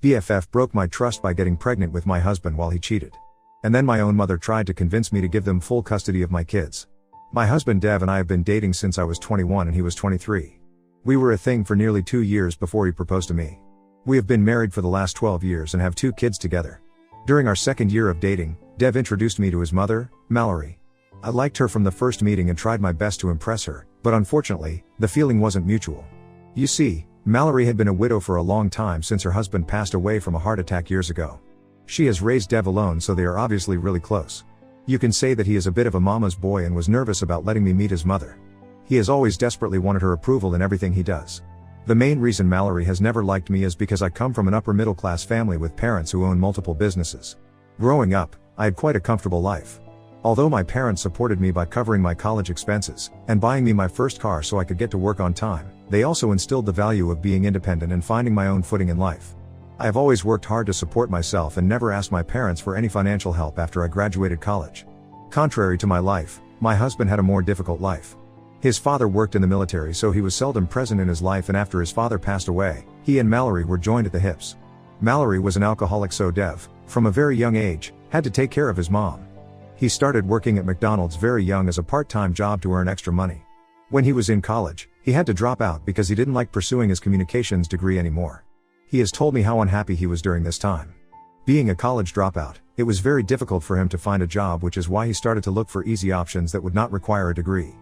BFF broke my trust by getting pregnant with my husband while he cheated. And then my own mother tried to convince me to give them full custody of my kids. My husband Dev and I have been dating since I was 21 and he was 23. We were a thing for nearly 2 years before he proposed to me. We have been married for the last 12 years and have 2 kids together. During our second year of dating, Dev introduced me to his mother, Mallory. I liked her from the first meeting and tried my best to impress her, but unfortunately, the feeling wasn't mutual. You see, Mallory had been a widow for a long time since her husband passed away from a heart attack years ago. She has raised Dev alone, so they are obviously really close. You can say that he is a bit of a mama's boy and was nervous about letting me meet his mother. He has always desperately wanted her approval in everything he does. The main reason Mallory has never liked me is because I come from an upper middle class family with parents who own multiple businesses. Growing up, I had quite a comfortable life. Although my parents supported me by covering my college expenses, and buying me my first car so I could get to work on time, they also instilled the value of being independent and finding my own footing in life. I have always worked hard to support myself and never asked my parents for any financial help after I graduated college. Contrary to my life, my husband had a more difficult life. His father worked in the military, so he was seldom present in his life, and after his father passed away, he and Mallory were joined at the hips. Mallory was an alcoholic, so Dev, from a very young age, had to take care of his mom. He started working at McDonald's very young as a part-time job to earn extra money. When he was in college, he had to drop out because he didn't like pursuing his communications degree anymore. He has told me how unhappy he was during this time. Being a college dropout, it was very difficult for him to find a job, which is why he started to look for easy options that would not require a degree.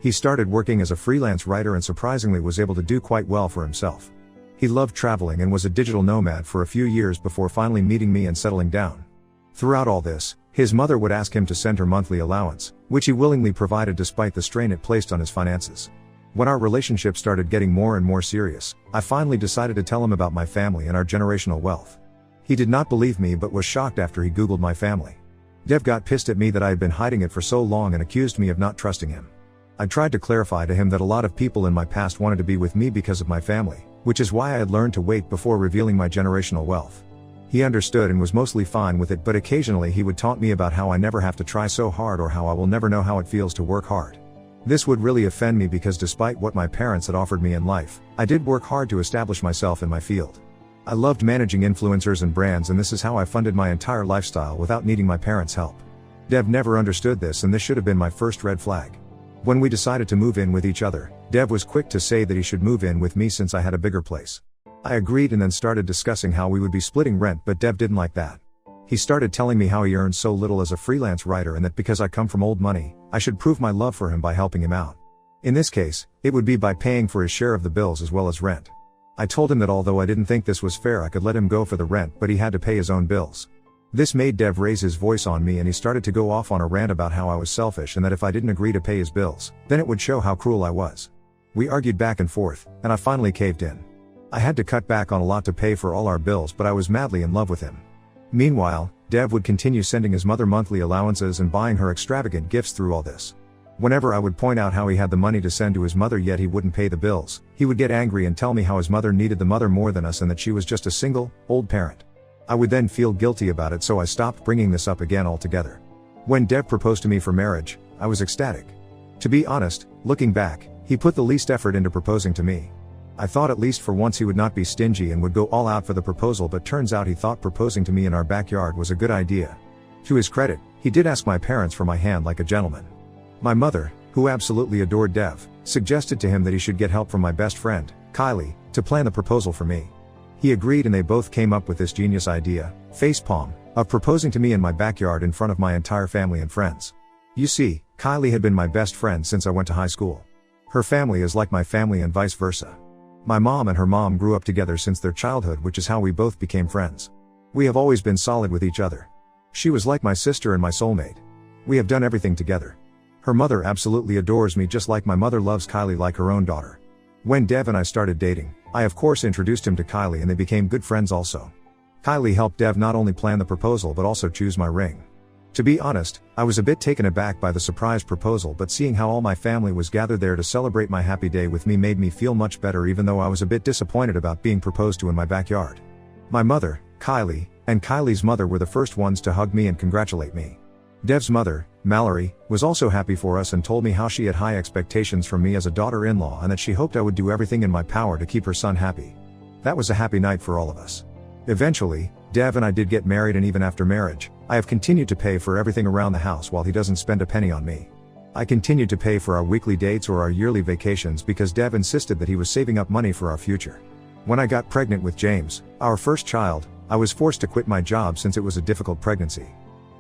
He started working as a freelance writer and surprisingly was able to do quite well for himself. He loved traveling and was a digital nomad for a few years before finally meeting me and settling down. Throughout all this, his mother would ask him to send her monthly allowance, which he willingly provided despite the strain it placed on his finances. When our relationship started getting more and more serious, I finally decided to tell him about my family and our generational wealth. He did not believe me but was shocked after he Googled my family. Dev got pissed at me that I had been hiding it for so long and accused me of not trusting him. I tried to clarify to him that a lot of people in my past wanted to be with me because of my family, which is why I had learned to wait before revealing my generational wealth. He understood and was mostly fine with it, but occasionally he would taunt me about how I never have to try so hard or how I will never know how it feels to work hard. This would really offend me because despite what my parents had offered me in life, I did work hard to establish myself in my field. I loved managing influencers and brands, and this is how I funded my entire lifestyle without needing my parents' help. Dev never understood this, and this should have been my first red flag. When we decided to move in with each other, Dev was quick to say that he should move in with me since I had a bigger place. I agreed and then started discussing how we would be splitting rent, but Dev didn't like that. He started telling me how he earned so little as a freelance writer and that because I come from old money, I should prove my love for him by helping him out. In this case, it would be by paying for his share of the bills as well as rent. I told him that although I didn't think this was fair, I could let him go for the rent, but he had to pay his own bills. This made Dev raise his voice on me and he started to go off on a rant about how I was selfish and that if I didn't agree to pay his bills, then it would show how cruel I was. We argued back and forth, and I finally caved in. I had to cut back on a lot to pay for all our bills, but I was madly in love with him. Meanwhile, Dev would continue sending his mother monthly allowances and buying her extravagant gifts through all this. Whenever I would point out how he had the money to send to his mother yet he wouldn't pay the bills, he would get angry and tell me how his mother needed the mother more than us and that she was just a single, old parent. I would then feel guilty about it, so I stopped bringing this up again altogether. When Dev proposed to me for marriage, I was ecstatic. To be honest, looking back, he put the least effort into proposing to me. I thought at least for once he would not be stingy and would go all out for the proposal, but turns out he thought proposing to me in our backyard was a good idea. To his credit, he did ask my parents for my hand like a gentleman. My mother, who absolutely adored Dev, suggested to him that he should get help from my best friend, Kylie, to plan the proposal for me. He agreed and they both came up with this genius idea, facepalm, of proposing to me in my backyard in front of my entire family and friends. You see, Kylie had been my best friend since I went to high school. Her family is like my family and vice versa. My mom and her mom grew up together since their childhood, which is how we both became friends. We have always been solid with each other. She was like my sister and my soulmate. We have done everything together. Her mother absolutely adores me just like my mother loves Kylie like her own daughter. When Dev and I started dating, I of course introduced him to Kylie and they became good friends also. Kylie helped Dev not only plan the proposal but also choose my ring. To be honest, I was a bit taken aback by the surprise proposal, but seeing how all my family was gathered there to celebrate my happy day with me made me feel much better, even though I was a bit disappointed about being proposed to in my backyard. My mother, Kylie, and Kylie's mother were the first ones to hug me and congratulate me. Dev's mother, Mallory, was also happy for us and told me how she had high expectations from me as a daughter-in-law and that she hoped I would do everything in my power to keep her son happy. That was a happy night for all of us. Eventually, Dev and I did get married, and even after marriage, I have continued to pay for everything around the house while he doesn't spend a penny on me. I continued to pay for our weekly dates or our yearly vacations because Dev insisted that he was saving up money for our future. When I got pregnant with James, our first child, I was forced to quit my job since it was a difficult pregnancy.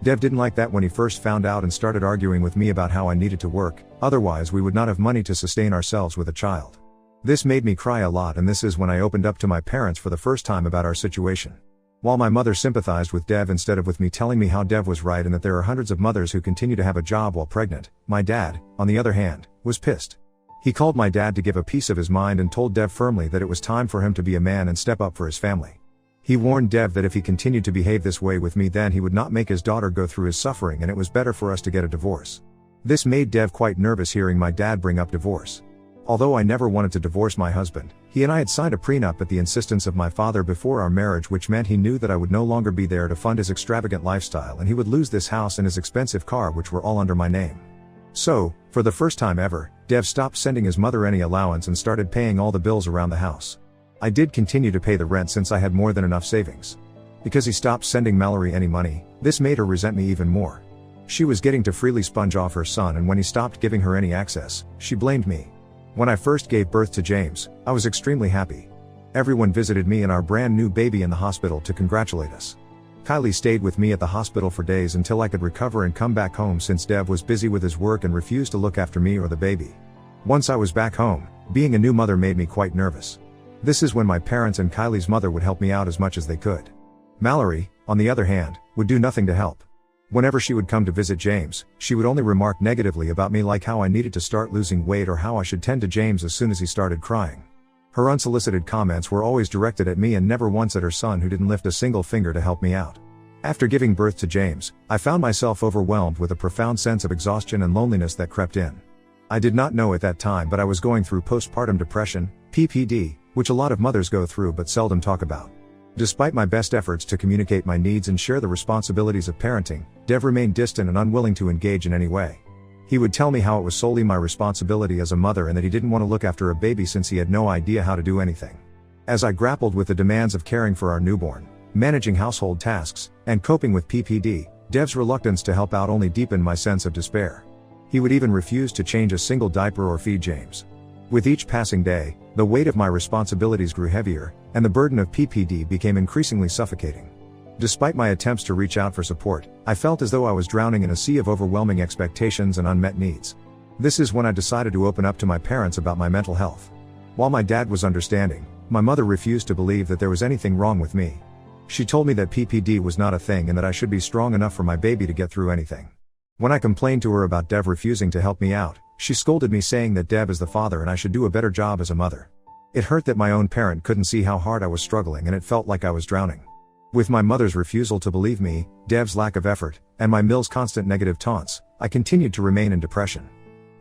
Dev didn't like that when he first found out and started arguing with me about how I needed to work, otherwise we would not have money to sustain ourselves with a child. This made me cry a lot, and this is when I opened up to my parents for the first time about our situation. While my mother sympathized with Dev instead of with me, telling me how Dev was right and that there are hundreds of mothers who continue to have a job while pregnant, my dad, on the other hand, was pissed. He called my dad to give a piece of his mind and told Dev firmly that it was time for him to be a man and step up for his family. He warned Dev that if he continued to behave this way with me, then he would not make his daughter go through his suffering, and it was better for us to get a divorce. This made Dev quite nervous hearing my dad bring up divorce. Although I never wanted to divorce my husband, he and I had signed a prenup at the insistence of my father before our marriage, which meant he knew that I would no longer be there to fund his extravagant lifestyle, and he would lose this house and his expensive car, which were all under my name. So, for the first time ever, Dev stopped sending his mother any allowance and started paying all the bills around the house. I did continue to pay the rent since I had more than enough savings. Because he stopped sending Mallory any money, this made her resent me even more. She was getting to freely sponge off her son, and when he stopped giving her any access, she blamed me. When I first gave birth to James, I was extremely happy. Everyone visited me and our brand new baby in the hospital to congratulate us. Kylie stayed with me at the hospital for days until I could recover and come back home, since Dev was busy with his work and refused to look after me or the baby. Once I was back home, being a new mother made me quite nervous. This is when my parents and Kylie's mother would help me out as much as they could. Mallory, on the other hand, would do nothing to help. Whenever she would come to visit James, she would only remark negatively about me, like how I needed to start losing weight or how I should tend to James as soon as he started crying. Her unsolicited comments were always directed at me and never once at her son, who didn't lift a single finger to help me out. After giving birth to James, I found myself overwhelmed with a profound sense of exhaustion and loneliness that crept in. I did not know at that time, but I was going through postpartum depression, PPD, which a lot of mothers go through but seldom talk about. Despite my best efforts to communicate my needs and share the responsibilities of parenting, Dev remained distant and unwilling to engage in any way. He would tell me how it was solely my responsibility as a mother and that he didn't want to look after a baby since he had no idea how to do anything. As I grappled with the demands of caring for our newborn, managing household tasks, and coping with PPD, Dev's reluctance to help out only deepened my sense of despair. He would even refuse to change a single diaper or feed James. With each passing day, the weight of my responsibilities grew heavier, and the burden of PPD became increasingly suffocating. Despite my attempts to reach out for support, I felt as though I was drowning in a sea of overwhelming expectations and unmet needs. This is when I decided to open up to my parents about my mental health. While my dad was understanding, my mother refused to believe that there was anything wrong with me. She told me that PPD was not a thing and that I should be strong enough for my baby to get through anything. When I complained to her about Dev refusing to help me out, she scolded me, saying that Dev is the father and I should do a better job as a mother. It hurt that my own parent couldn't see how hard I was struggling, and it felt like I was drowning. With my mother's refusal to believe me, Dev's lack of effort, and my Mill's constant negative taunts, I continued to remain in depression.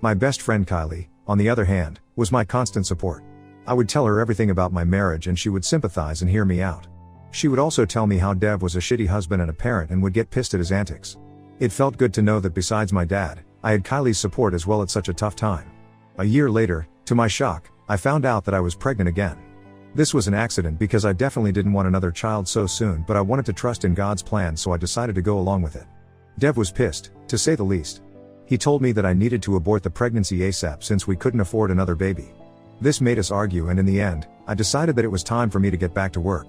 My best friend Kylie, on the other hand, was my constant support. I would tell her everything about my marriage and she would sympathize and hear me out. She would also tell me how Dev was a shitty husband and a parent and would get pissed at his antics. It felt good to know that besides my dad, I had Kylie's support as well at such a tough time. A year later, to my shock, I found out that I was pregnant again. This was an accident because I definitely didn't want another child so soon, but I wanted to trust in God's plan, so I decided to go along with it. Dev was pissed, to say the least. He told me that I needed to abort the pregnancy ASAP since we couldn't afford another baby. This made us argue, and in the end, I decided that it was time for me to get back to work.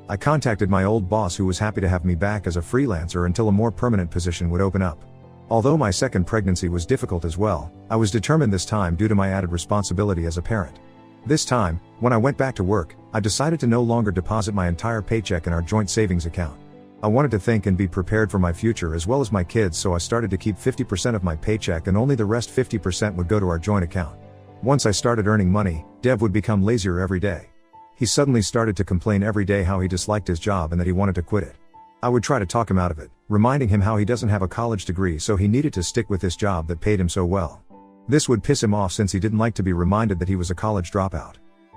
I contacted my old boss, who was happy to have me back as a freelancer until a more permanent position would open up. Although my second pregnancy was difficult as well, I was determined this time due to my added responsibility as a parent. This time, when I went back to work, I decided to no longer deposit my entire paycheck in our joint savings account. I wanted to think and be prepared for my future as well as my kids, so I started to keep 50% of my paycheck and only the rest 50% would go to our joint account. Once I started earning money, Dev would become lazier every day. He suddenly started to complain every day how he disliked his job and that he wanted to quit it. I would try to talk him out of it, reminding him how he doesn't have a college degree, so he needed to stick with this job that paid him so well. This would piss him off since he didn't like to be reminded that he was a college dropout.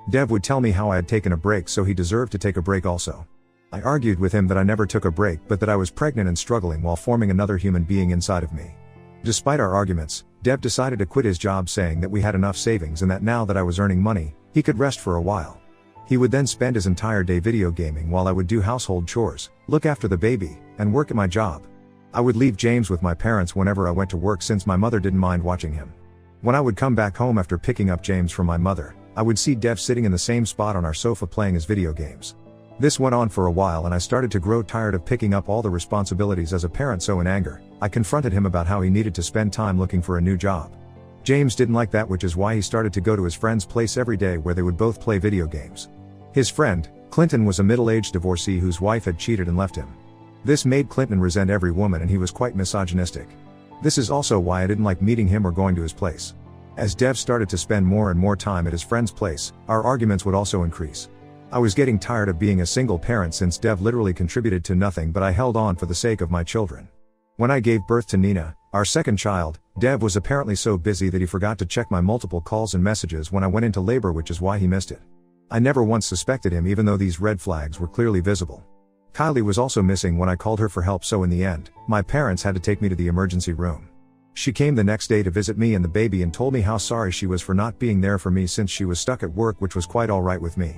Dev would tell me how I had taken a break, so he deserved to take a break also. I argued with him that I never took a break, but that I was pregnant and struggling while forming another human being inside of me. Despite our arguments, Dev decided to quit his job, saying that we had enough savings and that now that I was earning money, he could rest for a while. He would then spend his entire day video gaming while I would do household chores, look after the baby, and work at my job. I would leave James with my parents whenever I went to work since my mother didn't mind watching him. When I would come back home after picking up James from my mother, I would see Dev sitting in the same spot on our sofa playing his video games. This went on for a while and I started to grow tired of picking up all the responsibilities as a parent, so in anger, I confronted him about how he needed to spend time looking for a new job. James didn't like that, which is why he started to go to his friend's place every day where they would both play video games. His friend, Clinton, was a middle-aged divorcee whose wife had cheated and left him. This made Clinton resent every woman and he was quite misogynistic. This is also why I didn't like meeting him or going to his place. As Dev started to spend more and more time at his friend's place, our arguments would also increase. I was getting tired of being a single parent since Dev literally contributed to nothing, but I held on for the sake of my children. When I gave birth to Nina, our second child, Dev was apparently so busy that he forgot to check my multiple calls and messages when I went into labor, which is why he missed it. I never once suspected him, even though these red flags were clearly visible. Kylie was also missing when I called her for help, so in the end, my parents had to take me to the emergency room. She came the next day to visit me and the baby and told me how sorry she was for not being there for me since she was stuck at work, which was quite alright with me.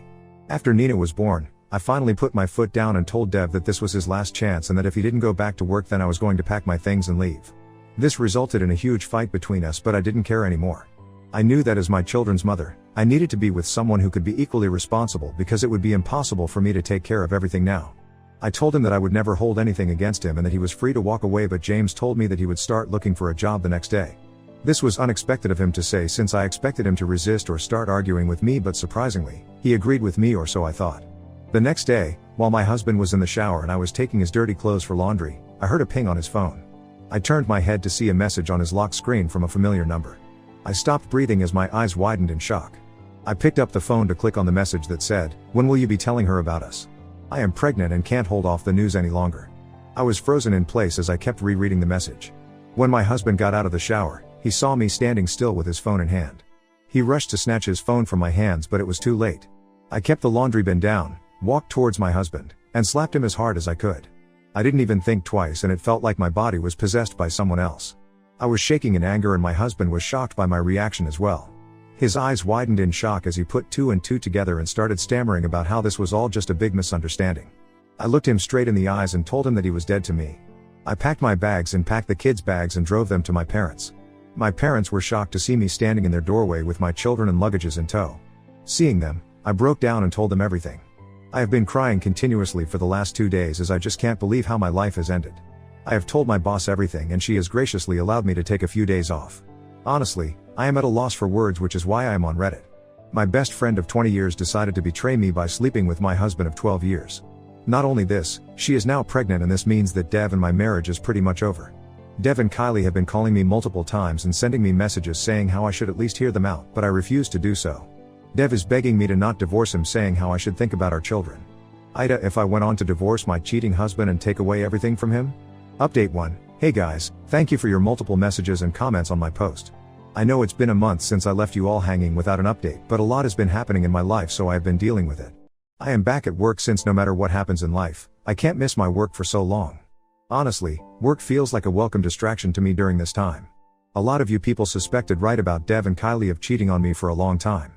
After Nina was born, I finally put my foot down and told Dev that this was his last chance and that if he didn't go back to work then I was going to pack my things and leave. This resulted in a huge fight between us, but I didn't care anymore. I knew that as my children's mother, I needed to be with someone who could be equally responsible because it would be impossible for me to take care of everything now. I told him that I would never hold anything against him and that he was free to walk away, but James told me that he would start looking for a job the next day. This was unexpected of him to say since I expected him to resist or start arguing with me, but surprisingly, he agreed with me, or so I thought. The next day, while my husband was in the shower and I was taking his dirty clothes for laundry, I heard a ping on his phone. I turned my head to see a message on his lock screen from a familiar number. I stopped breathing as my eyes widened in shock. I picked up the phone to click on the message that said, "When will you be telling her about us? I am pregnant and can't hold off the news any longer." I was frozen in place as I kept rereading the message. When my husband got out of the shower, he saw me standing still with his phone in hand. He rushed to snatch his phone from my hands, but it was too late. I kept the laundry bin down, walked towards my husband, and slapped him as hard as I could. I didn't even think twice and it felt like my body was possessed by someone else. I was shaking in anger and my husband was shocked by my reaction as well. His eyes widened in shock as he put two and two together and started stammering about how this was all just a big misunderstanding. I looked him straight in the eyes and told him that he was dead to me. I packed my bags and packed the kids' bags and drove them to my parents. My parents were shocked to see me standing in their doorway with my children and luggages in tow. Seeing them, I broke down and told them everything. I have been crying continuously for the last 2 days as I just can't believe how my life has ended. I have told my boss everything and she has graciously allowed me to take a few days off. Honestly, I am at a loss for words, which is why I am on Reddit. My best friend of 20 years decided to betray me by sleeping with my husband of 12 years. Not only this, she is now pregnant and this means that Dev and my marriage is pretty much over. Dev and Kylie have been calling me multiple times and sending me messages saying how I should at least hear them out, but I refuse to do so. Dev is begging me to not divorce him, saying how I should think about our children. Ida, if I went on to divorce my cheating husband and take away everything from him? Update 1. Hey guys, thank you for your multiple messages and comments on my post. I know it's been a month since I left you all hanging without an update, but a lot has been happening in my life, so I have been dealing with it. I am back at work since no matter what happens in life, I can't miss my work for so long. Honestly, work feels like a welcome distraction to me during this time. A lot of you people suspected right about Dev and Kylie of cheating on me for a long time.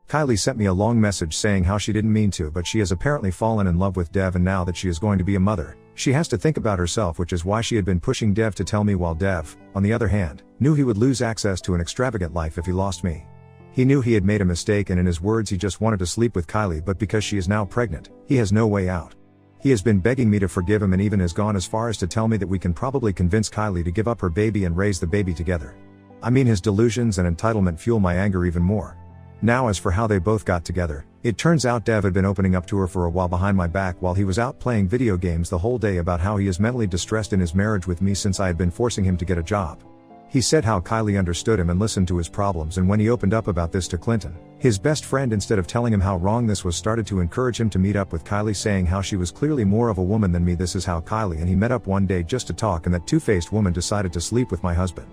Kylie sent me a long message saying how she didn't mean to, but she has apparently fallen in love with Dev, and now that she is going to be a mother, she has to think about herself, which is why she had been pushing Dev to tell me, while Dev, on the other hand, knew he would lose access to an extravagant life if he lost me. He knew he had made a mistake and in his words he just wanted to sleep with Kylie, but because she is now pregnant, he has no way out. He has been begging me to forgive him and even has gone as far as to tell me that we can probably convince Kylie to give up her baby and raise the baby together. I mean, his delusions and entitlement fuel my anger even more. Now as for how they both got together, it turns out Dev had been opening up to her for a while behind my back while he was out playing video games the whole day about how he is mentally distressed in his marriage with me since I had been forcing him to get a job. He said how Kylie understood him and listened to his problems, and when he opened up about this to Clinton, his best friend, instead of telling him how wrong this was, started to encourage him to meet up with Kylie, saying how she was clearly more of a woman than me. This is how Kylie and he met up one day just to talk, and that two-faced woman decided to sleep with my husband.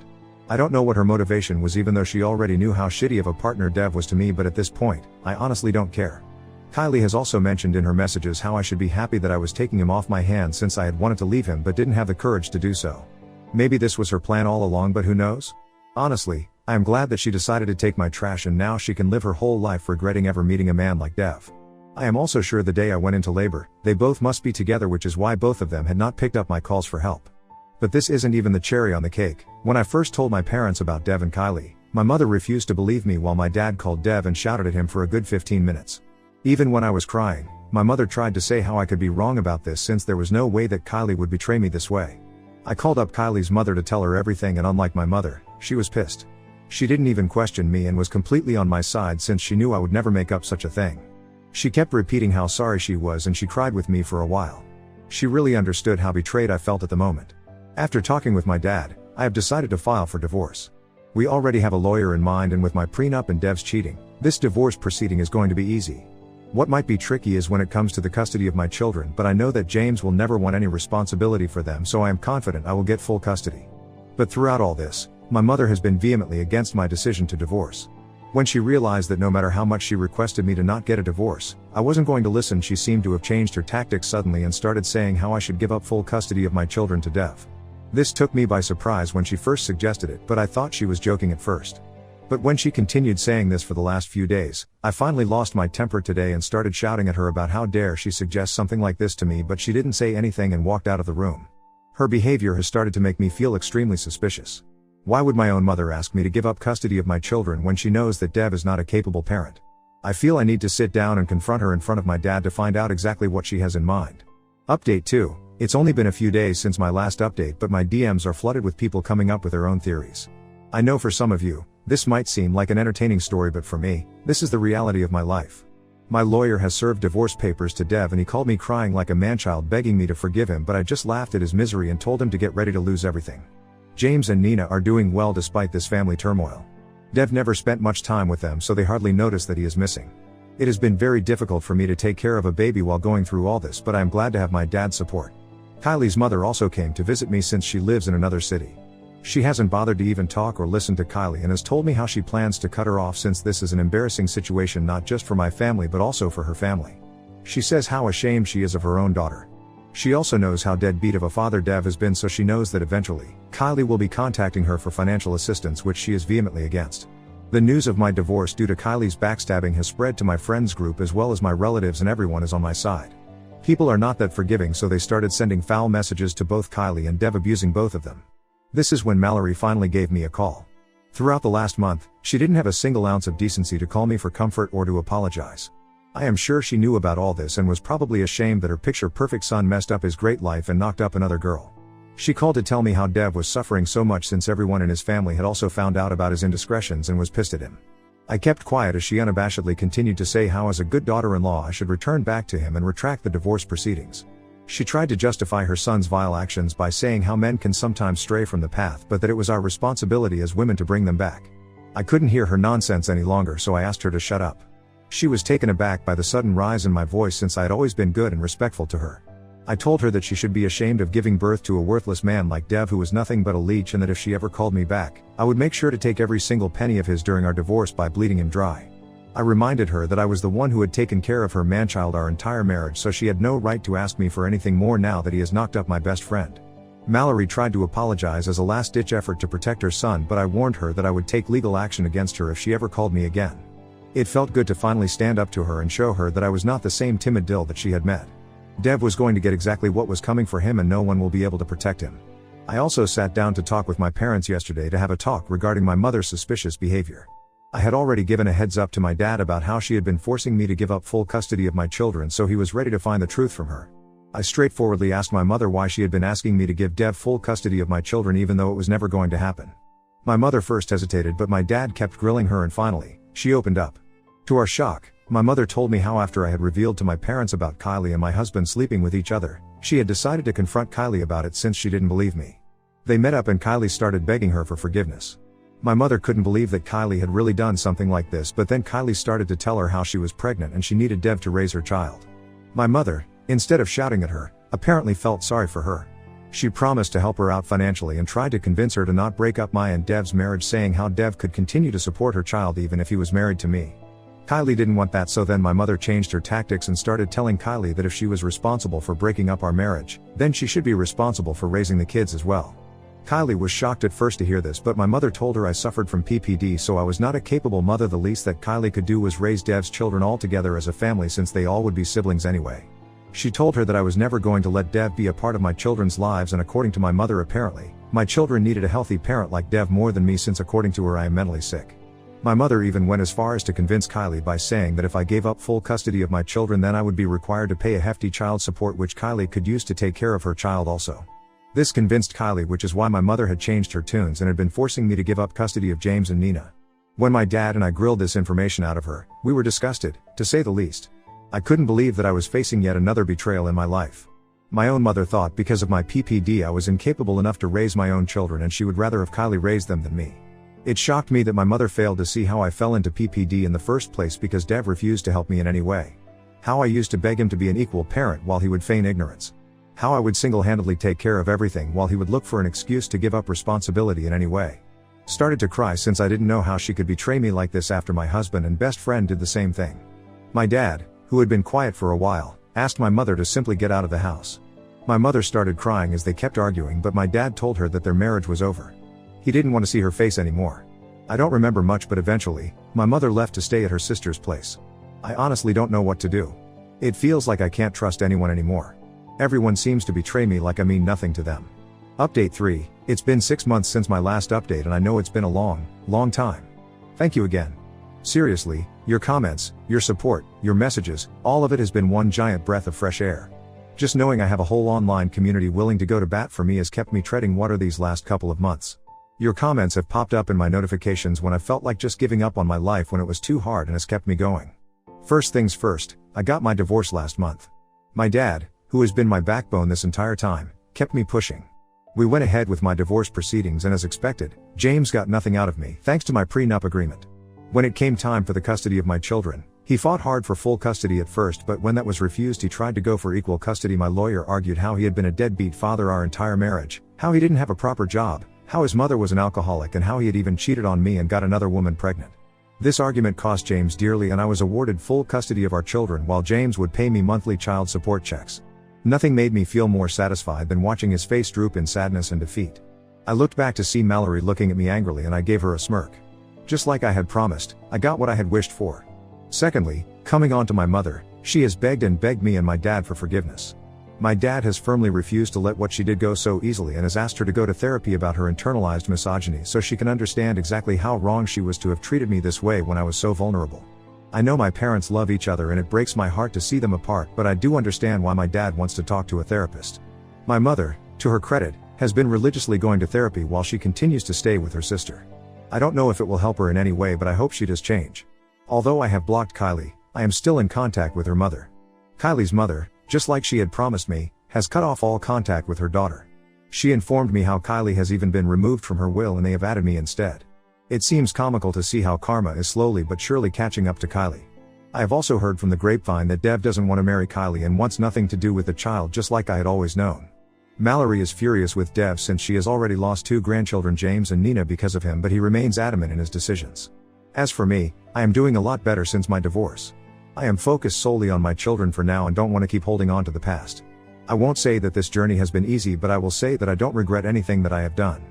I don't know what her motivation was, even though she already knew how shitty of a partner Dev was to me, but at this point, I honestly don't care. Kylie has also mentioned in her messages how I should be happy that I was taking him off my hands since I had wanted to leave him but didn't have the courage to do so. Maybe this was her plan all along, but who knows? Honestly, I am glad that she decided to take my trash and now she can live her whole life regretting ever meeting a man like Dev. I am also sure the day I went into labor, they both must be together, which is why both of them had not picked up my calls for help. But this isn't even the cherry on the cake. When I first told my parents about Dev and Kylie, my mother refused to believe me while my dad called Dev and shouted at him for a good 15 minutes. Even when I was crying, my mother tried to say how I could be wrong about this since there was no way that Kylie would betray me this way. I called up Kylie's mother to tell her everything, and unlike my mother, she was pissed. She didn't even question me and was completely on my side since she knew I would never make up such a thing. She kept repeating how sorry she was, and she cried with me for a while. She really understood how betrayed I felt at the moment. After talking with my dad, I have decided to file for divorce. We already have a lawyer in mind, and with my prenup and Dev's cheating, this divorce proceeding is going to be easy. What might be tricky is when it comes to the custody of my children, but I know that James will never want any responsibility for them, so I am confident I will get full custody. But throughout all this, my mother has been vehemently against my decision to divorce. When she realized that no matter how much she requested me to not get a divorce, I wasn't going to listen, she seemed to have changed her tactics suddenly and started saying how I should give up full custody of my children to Dev. This took me by surprise when she first suggested it, but I thought she was joking at first. But when she continued saying this for the last few days, I finally lost my temper today and started shouting at her about how dare she suggest something like this to me, but she didn't say anything and walked out of the room. Her behavior has started to make me feel extremely suspicious. Why would my own mother ask me to give up custody of my children when she knows that Dev is not a capable parent? I feel I need to sit down and confront her in front of my dad to find out exactly what she has in mind. Update 2. It's only been a few days since my last update, but my DMs are flooded with people coming up with their own theories. I know for some of you, this might seem like an entertaining story, but for me, this is the reality of my life. My lawyer has served divorce papers to Dev, and he called me crying like a man-child begging me to forgive him, but I just laughed at his misery and told him to get ready to lose everything. James and Nina are doing well despite this family turmoil. Dev never spent much time with them, so they hardly notice that he is missing. It has been very difficult for me to take care of a baby while going through all this, but I am glad to have my dad's support. Kylie's mother also came to visit me since she lives in another city. She hasn't bothered to even talk or listen to Kylie and has told me how she plans to cut her off since this is an embarrassing situation not just for my family but also for her family. She says how ashamed she is of her own daughter. She also knows how deadbeat of a father Dev has been, so she knows that eventually, Kylie will be contacting her for financial assistance, which she is vehemently against. The news of my divorce due to Kylie's backstabbing has spread to my friends group as well as my relatives, and everyone is on my side. People are not that forgiving, so they started sending foul messages to both Kylie and Dev, abusing both of them. This is when Mallory finally gave me a call. Throughout the last month, she didn't have a single ounce of decency to call me for comfort or to apologize. I am sure she knew about all this and was probably ashamed that her picture-perfect son messed up his great life and knocked up another girl. She called to tell me how Dev was suffering so much since everyone in his family had also found out about his indiscretions and was pissed at him. I kept quiet as she unabashedly continued to say how as a good daughter-in-law I should return back to him and retract the divorce proceedings. She tried to justify her son's vile actions by saying how men can sometimes stray from the path, but that it was our responsibility as women to bring them back. I couldn't hear her nonsense any longer, so I asked her to shut up. She was taken aback by the sudden rise in my voice since I had always been good and respectful to her. I told her that she should be ashamed of giving birth to a worthless man like Dev who was nothing but a leech, and that if she ever called me back, I would make sure to take every single penny of his during our divorce by bleeding him dry. I reminded her that I was the one who had taken care of her manchild our entire marriage, so she had no right to ask me for anything more now that he has knocked up my best friend. Mallory tried to apologize as a last-ditch effort to protect her son, but I warned her that I would take legal action against her if she ever called me again. It felt good to finally stand up to her and show her that I was not the same timid dill that she had met. Dev was going to get exactly what was coming for him, and no one will be able to protect him. I also sat down to talk with my parents yesterday to have a talk regarding my mother's suspicious behavior. I had already given a heads up to my dad about how she had been forcing me to give up full custody of my children, so he was ready to find the truth from her. I straightforwardly asked my mother why she had been asking me to give Dev full custody of my children even though it was never going to happen. My mother first hesitated, but my dad kept grilling her, and finally, she opened up. To our shock, my mother told me how after I had revealed to my parents about Kylie and my husband sleeping with each other, she had decided to confront Kylie about it since she didn't believe me. They met up and Kylie started begging her for forgiveness. My mother couldn't believe that Kylie had really done something like this, but then Kylie started to tell her how she was pregnant and she needed Dev to raise her child. My mother, instead of shouting at her, apparently felt sorry for her. She promised to help her out financially and tried to convince her to not break up my and Dev's marriage, saying how Dev could continue to support her child even if he was married to me. Kylie didn't want that, so then my mother changed her tactics and started telling Kylie that if she was responsible for breaking up our marriage, then she should be responsible for raising the kids as well. Kylie was shocked at first to hear this, but my mother told her I suffered from PPD, so I was not a capable mother. The least that Kylie could do was raise Dev's children all together as a family, since they all would be siblings anyway. She told her that I was never going to let Dev be a part of my children's lives, and according to my mother, apparently, my children needed a healthy parent like Dev more than me, since according to her I am mentally sick. My mother even went as far as to convince Kylie by saying that if I gave up full custody of my children, then I would be required to pay a hefty child support which Kylie could use to take care of her child also. This convinced Kylie, which is why my mother had changed her tunes and had been forcing me to give up custody of James and Nina. When my dad and I grilled this information out of her, we were disgusted, to say the least. I couldn't believe that I was facing yet another betrayal in my life. My own mother thought because of my PPD I was incapable enough to raise my own children, and she would rather have Kylie raised them than me. It shocked me that my mother failed to see how I fell into PPD in the first place because Dev refused to help me in any way. How I used to beg him to be an equal parent while he would feign ignorance. How I would single-handedly take care of everything while he would look for an excuse to give up responsibility in any way. Started to cry since I didn't know how she could betray me like this after my husband and best friend did the same thing. My dad, who had been quiet for a while, asked my mother to simply get out of the house. My mother started crying as they kept arguing, but my dad told her that their marriage was over. He didn't want to see her face anymore. I don't remember much, but eventually, my mother left to stay at her sister's place. I honestly don't know what to do. It feels like I can't trust anyone anymore. Everyone seems to betray me like I mean nothing to them. Update 3, it's been 6 months since my last update, and I know it's been a long time. Thank you again. Seriously, your comments, your support, your messages, all of it has been one giant breath of fresh air. Just knowing I have a whole online community willing to go to bat for me has kept me treading water these last couple of months. Your comments have popped up in my notifications when I felt like just giving up on my life when it was too hard, and has kept me going. First things first, I got my divorce last month. My dad, who has been my backbone this entire time, kept me pushing. We went ahead with my divorce proceedings, and as expected, James got nothing out of me thanks to my prenup agreement. When it came time for the custody of my children, he fought hard for full custody at first, but when that was refused he tried to go for equal custody. My lawyer argued how he had been a deadbeat father our entire marriage, how he didn't have a proper job, how his mother was an alcoholic, and how he had even cheated on me and got another woman pregnant. This argument cost James dearly, and I was awarded full custody of our children while James would pay me monthly child support checks. Nothing made me feel more satisfied than watching his face droop in sadness and defeat. I looked back to see Mallory looking at me angrily, and I gave her a smirk. Just like I had promised, I got what I had wished for. Secondly, coming on to my mother, she has begged and begged me and my dad for forgiveness. My dad has firmly refused to let what she did go so easily and has asked her to go to therapy about her internalized misogyny so she can understand exactly how wrong she was to have treated me this way when I was so vulnerable. I know my parents love each other and it breaks my heart to see them apart, but I do understand why my dad wants to talk to a therapist. My mother, to her credit, has been religiously going to therapy while she continues to stay with her sister. I don't know if it will help her in any way, but I hope she does change. Although I have blocked Kylie, I am still in contact with her mother. Kylie's mother, just like she had promised me, has cut off all contact with her daughter. She informed me how Kylie has even been removed from her will and they have added me instead. It seems comical to see how karma is slowly but surely catching up to Kylie. I have also heard from the grapevine that Dev doesn't want to marry Kylie and wants nothing to do with the child, just like I had always known. Mallory is furious with Dev since she has already lost 2 grandchildren, James and Nina, because of him, but he remains adamant in his decisions. As for me, I am doing a lot better since my divorce. I am focused solely on my children for now and don't want to keep holding on to the past. I won't say that this journey has been easy, but I will say that I don't regret anything that I have done.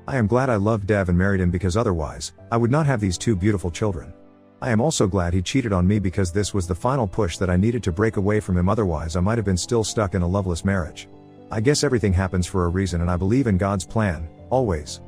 I am glad I loved Dev and married him, because otherwise, I would not have these 2 beautiful children. I am also glad he cheated on me, because this was the final push that I needed to break away from him, otherwise I might have been still stuck in a loveless marriage. I guess everything happens for a reason, and I believe in God's plan, always.